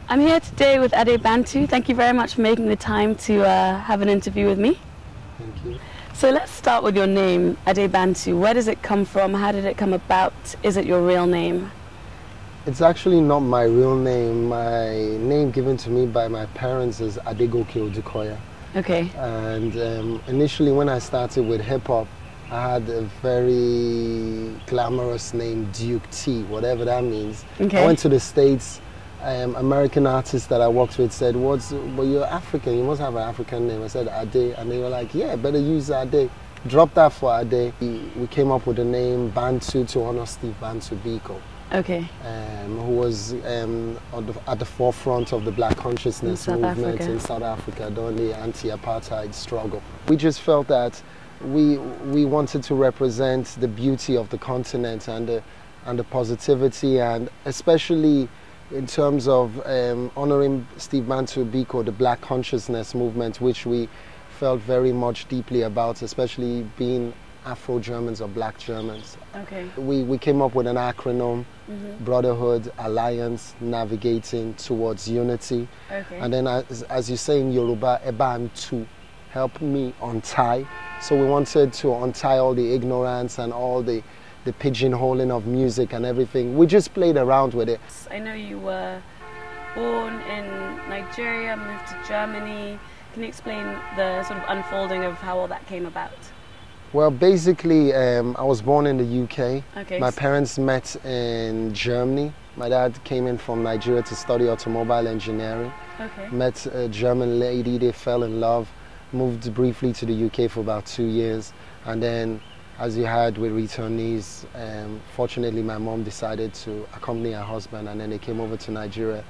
I'm here today with Bantu. Thank you very much for making the time to have an interview with me. Thank you. So let's start with your name, Bantu. Where does it come from? How did it come about? Is it your real name? It's actually not my real name. My name given to me by my parents is Adegoke Odukoya. Okay. And initially when I started with hip-hop, I had a very glamorous name, Duke T, whatever that means. Okay. I went to the States. American artists that I worked with said, well, you're African, you must have an African name. I said, Ade, and they were like, yeah, better use Ade. Drop that for Ade. We came up with the name Bantu to honor Steve Bantu Biko. Okay. Who was at the forefront of the black consciousness movement in South Africa during the anti-apartheid struggle. We just felt that we wanted to represent the beauty of the continent and the positivity, and especially in terms of honoring Steve Bantu Biko, the black consciousness movement, which we felt very much deeply about, especially being Afro-Germans or black Germans. Okay. We came up with an acronym, Brotherhood, Alliance, Navigating Towards Unity. Okay. And then as you say in Yoruba, Bantu, help me untie. So we wanted to untie all the ignorance and all the pigeonholing of music and everything. We just played around with it. I know you were born in Nigeria, moved to Germany. Can you explain the sort of unfolding of how all that came about? Well, basically, I was born in the UK. Okay. My parents met in Germany. My dad came in from Nigeria to study automobile engineering. Okay. Met a German lady, they fell in love, moved briefly to the UK for about 2 years, and then, as you heard with returnees, fortunately my mom decided to accompany her husband, and then they came over to Nigeria.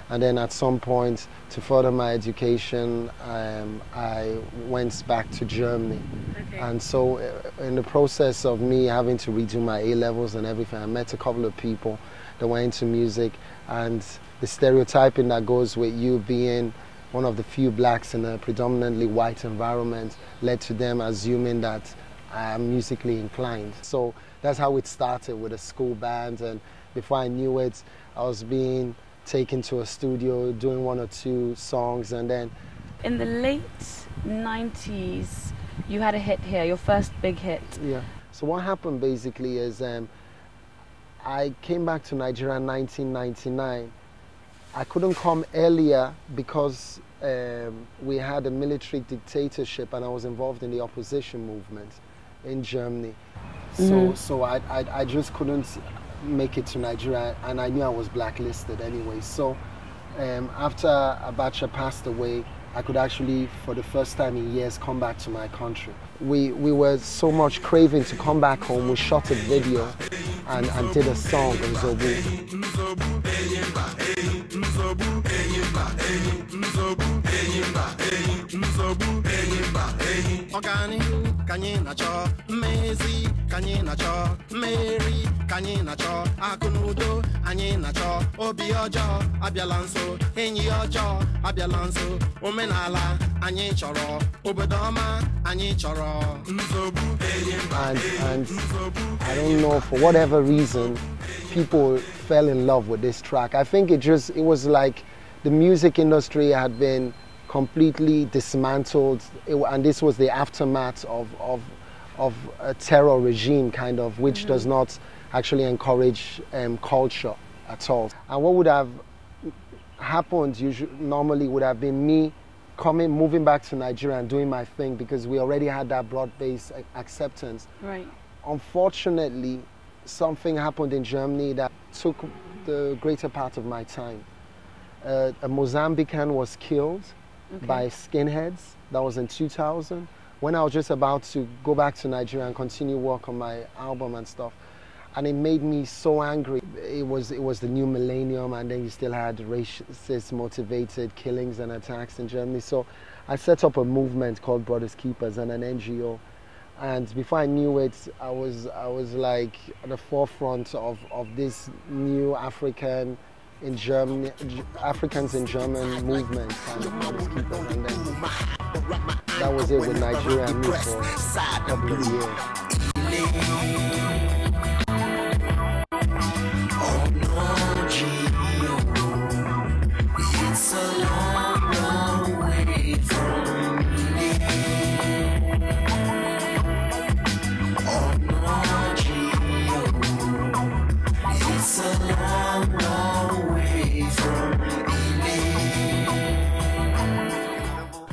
And then at some point, to further my education, I went back to Germany. Okay. And so in the process of me having to redo my A-levels and everything, I met a couple of people that were into music, and the stereotyping that goes with you being one of the few blacks in a predominantly white environment led to them assuming that I'm musically inclined. So that's how it started, with a school band, and before I knew it, I was being taken to a studio, doing 1 or 2 songs, and then... In the late 90s, you had a hit here, your first big hit. Yeah. So what happened basically is I came back to Nigeria in 1999. I couldn't come earlier because we had a military dictatorship and I was involved in the opposition movement in Germany. So I just couldn't make it to Nigeria, and I knew I was blacklisted anyway. So after Abacha passed away, I could actually, for the first time in years, come back to my country. We were so much craving to come back home. We shot a video and did a song in Zobu. And I don't know, for whatever reason, people fell in love with this track. I think it was like the music industry had been completely dismantled, and this was the aftermath of a terror regime, kind of, which does not actually encourage culture at all. And what would have happened normally would have been me moving back to Nigeria and doing my thing, because we already had that broad-based acceptance. Right. Unfortunately, something happened in Germany that took the greater part of my time. A Mozambican was killed by skinheads. That was in 2000. when I was just about to go back to Nigeria and continue work on my album and stuff. And it made me so angry. It was the new millennium, and then you still had racist motivated killings and attacks in Germany. So I set up a movement called Brothers Keepers and an NGO. And before I knew it, I was like at the forefront of this new Africans in German movement, kind of Brothers Keepers. And then that was it with Nigeria and me for a couple of years.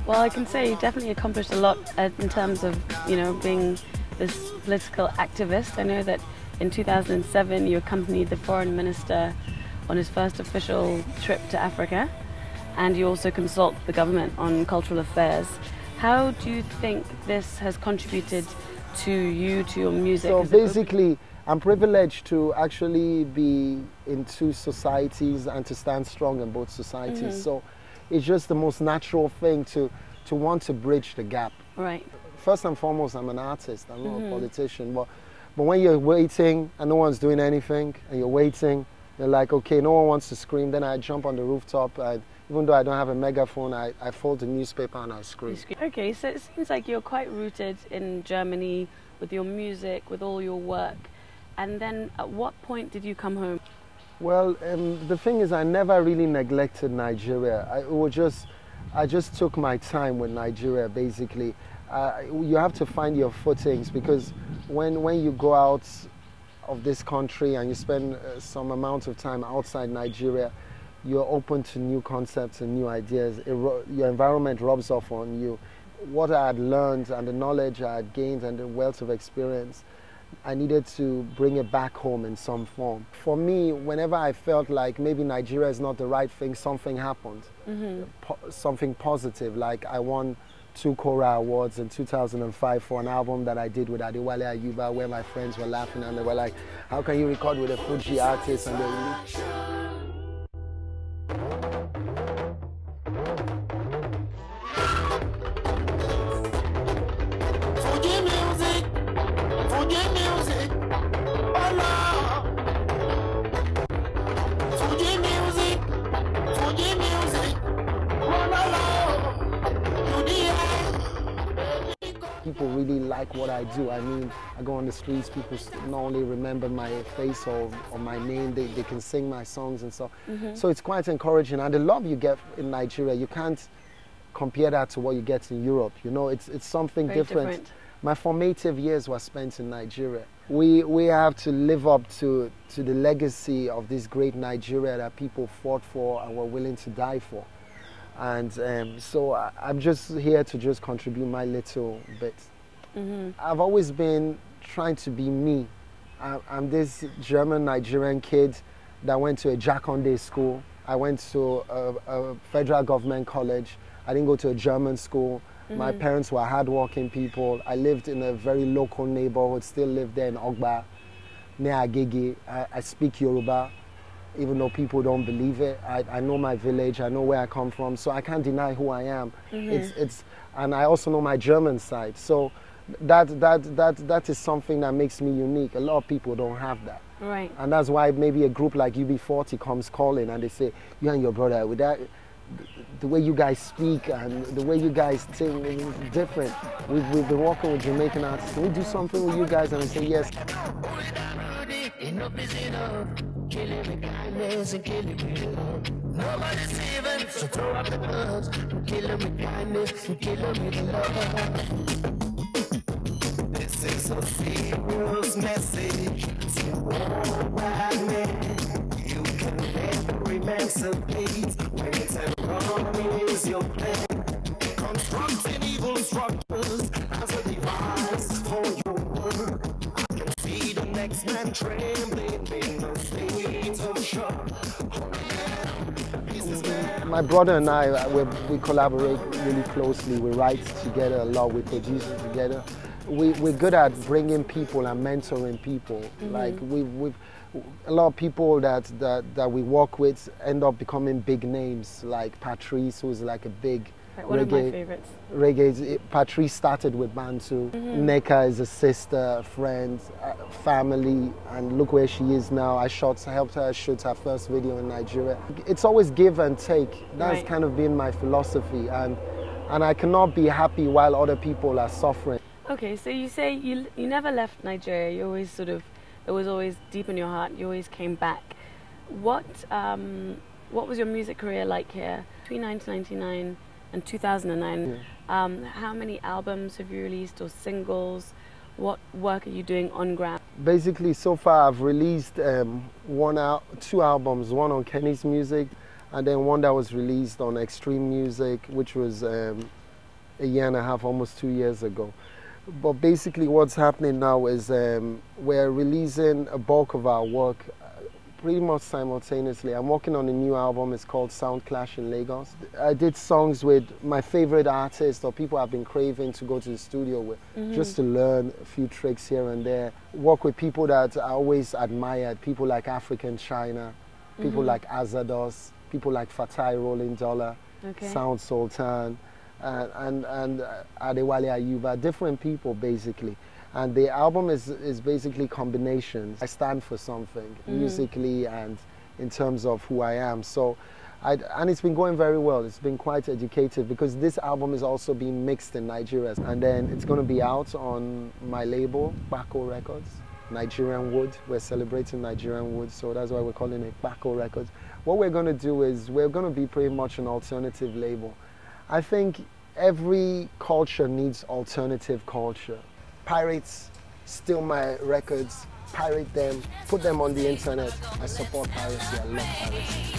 Well, I can say you definitely accomplished a lot in terms of, being this political activist. I know that in 2007 you accompanied the foreign minister on his first official trip to Africa, and you also consult the government on cultural affairs. How do you think this has contributed to you, to your music? So basically, I'm privileged to actually be in two societies and to stand strong in both societies. Mm-hmm. So it's just the most natural thing to want to bridge the gap. Right. First and foremost, I'm an artist. I'm not a politician. But when you're waiting and no one's doing anything, and you're waiting, you're like, okay, no one wants to scream. Then I jump on the rooftop. Even though I don't have a megaphone, I fold the newspaper and I scream. Okay, so it seems like you're quite rooted in Germany with your music, with all your work. And then at what point did you come home? Well, the thing is, I never really neglected Nigeria. I just took my time with Nigeria, basically. You have to find your footings, because when you go out of this country and you spend some amount of time outside Nigeria, you're open to new concepts and new ideas. Your environment rubs off on you. What I had learned and the knowledge I had gained and the wealth of experience, I needed to bring it back home in some form. For me, whenever I felt like maybe Nigeria is not the right thing, something happened. Mm-hmm. Something positive, like I won 2 Kora Awards in 2005 for an album that I did with Adewale Ayuba, where my friends were laughing and they were like, how can you record with a Fuji artist? And people really like what I do. I mean, I go on the streets, people not only remember my face or my name, they can sing my songs and stuff. Mm-hmm. So it's quite encouraging. And the love you get in Nigeria, you can't compare that to what you get in Europe. It's something different. My formative years were spent in Nigeria. We have to live up to the legacy of this great Nigeria that people fought for and were willing to die for. And so I'm just here to just contribute my little bit. Mm-hmm. I've always been trying to be me. I'm this German-Nigerian kid that went to a Jakonde school. I went to a federal government college. I didn't go to a German school. Mm-hmm. My parents were hardworking people. I lived in a very local neighborhood, still live there in Ogba, near Agege. I speak Yoruba. Even though people don't believe it, I know my village, I know where I come from, so I can't deny who I am. Mm-hmm. And I also know my German side, so that is something that makes me unique. A lot of people don't have that. Right. And that's why maybe a group like UB40 comes calling and they say, you and your brother, with that, the way you guys speak and the way you guys sing is different. We've been working with Jamaican artists. Can we do something with you guys? And I say, yes. Enough is enough. Kill it with kindness and kill it with love. Nobody's even, so throw up the gloves. Kill it with kindness and kill it with love. This is a serious message to all white men. You can never emancipate when it's wrong is your plan. Confronting evil structures as a device for your work. See the next man trembling in the state of shock. My brother and I, we collaborate really closely. We write together a lot. We produce together. We're good at bringing people and mentoring people. Like we've a lot of people that we work with end up becoming big names. Like Patrice, who's like a big one of my favorites. Patrice started with Bantu. Neka is a sister, a friend, family, and look where she is now. I helped her shoot her first video in Nigeria. It's always give and take. That's kind of been my philosophy, and I cannot be happy while other people are suffering. Okay, so you say you never left Nigeria. You always it was always deep in your heart. You always came back. What was your music career like here between 1999 and 2009? How many albums have you released or singles? What work are you doing on ground? Basically, so far I've released 2 albums, one on Kenny's music and then one that was released on Extreme Music, which was a year and a half, almost 2 years ago. But basically what's happening now is we're releasing a bulk of our work pretty much simultaneously. I'm working on a new album. It's called Sound Clash in Lagos. I did songs with my favorite artists or people I've been craving to go to the studio with, just to learn a few tricks here and there. Work with people that I always admired, people like African China, people like Azados, people like Fatai Rolling Dollar, Sound Sultan, and Adewale Ayuba, different people basically. And the album is basically combinations. I stand for something musically and in terms of who I am. So, and it's been going very well. It's been quite educative because this album is also being mixed in Nigeria. And then it's going to be out on my label, Bako Records, Nigerian Wood. We're celebrating Nigerian Wood, so that's why we're calling it Bako Records. What we're going to do is we're going to be pretty much an alternative label. I think every culture needs alternative culture. Pirates steal my records, pirate them, put them on the internet. I support piracy, I love piracy.